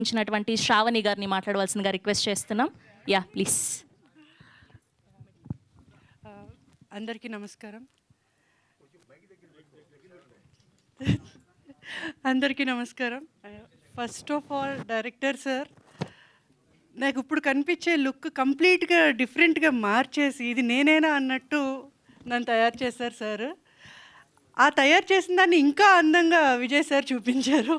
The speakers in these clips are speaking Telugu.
ఇచ్చినటువంటి శ్రావణి గారిని మాట్లాడవలసిందిగా రిక్వెస్ట్ చేస్తున్నాం. Yeah please. అందరికీ నమస్కారం. అందరికీ నమస్కారం. First of all director sir, నాకు ఇప్పుడు కనిపించే లుక్ కంప్లీట్గా డిఫరెంట్గా మార్చేసి ఇది నేనేనా అన్నట్టు నన్ను తయారు చేశారు సార్. ఆ తయారు చేసిన దాన్ని ఇంకా అందంగా విజయ్ సార్ చూపించారు.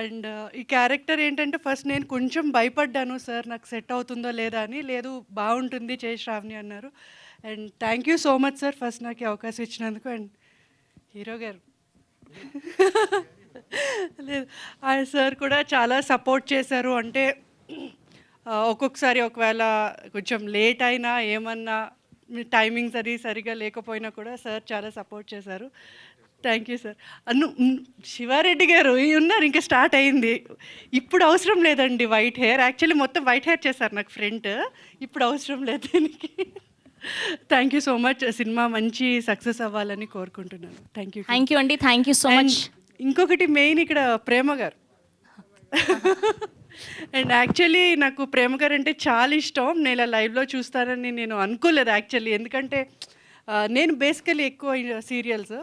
అండ్ ఈ క్యారెక్టర్ ఏంటంటే ఫస్ట్ నేను కొంచెం భయపడ్డాను సార్, నాకు సెట్ అవుతుందో లేదా అని. లేదు బాగుంటుంది చేయి శ్రావణి అన్నారు. And thank you so much sir first నాకు ఈ అవకాశం ఇచ్చినందుకు. అండ్ హీరో గారు లేదు ఆయన సార్ కూడా చాలా సపోర్ట్ చేశారు. అంటే ఒక్కొక్కసారి ఒకవేళ కొంచెం లేట్ అయినా ఏమన్నా టైమింగ్స్ అది సరిగా లేకపోయినా కూడా సార్ చాలా సపోర్ట్ చేశారు. Thank you sir. శివారెడ్డి గారు ఉన్నారు, ఇంకా స్టార్ట్ అయింది. ఇప్పుడు అవసరం లేదండి వైట్ హెయిర్. యాక్చువల్లీ మొత్తం వైట్ హెయిర్ చేశారు నాకు ఫ్రంట్, ఇప్పుడు అవసరం లేదు దీనికి. Thank you so much. Cinema మంచి సక్సెస్ అవ్వాలని కోరుకుంటున్నాను. Thank you. థ్యాంక్ యూ అండి. Thank you so much. ఇంకొకటి మెయిన్ ఇక్కడ ప్రేమ గారు. అండ్ యాక్చువల్లీ నాకు ప్రేమ గారు అంటే చాలా ఇష్టం. నేను ఇలా లైవ్లో చూస్తానని నేను అనుకోలేదు యాక్చువల్లీ. ఎందుకంటే నేను బేసికలీ ఎక్కువ సీరియల్స్.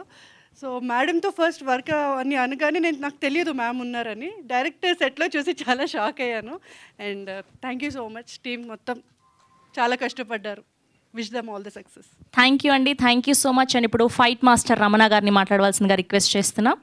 సో మేడంతో ఫస్ట్ వర్క్ అని అనగానే నాకు తెలియదు మ్యామ్ ఉన్నారని. డైరెక్టర్ సెట్లో చూసి చాలా షాక్ అయ్యాను. And thank you so much. Team మొత్తం చాలా కష్టపడ్డారు. Wish them all the success. Thank you అండి. Thank you so much. And ఇప్పుడు ఫైట్ మాస్టర్ రమణ గారిని మాట్లాడవలసిందిగా రిక్వెస్ట్ చేస్తున్నాం.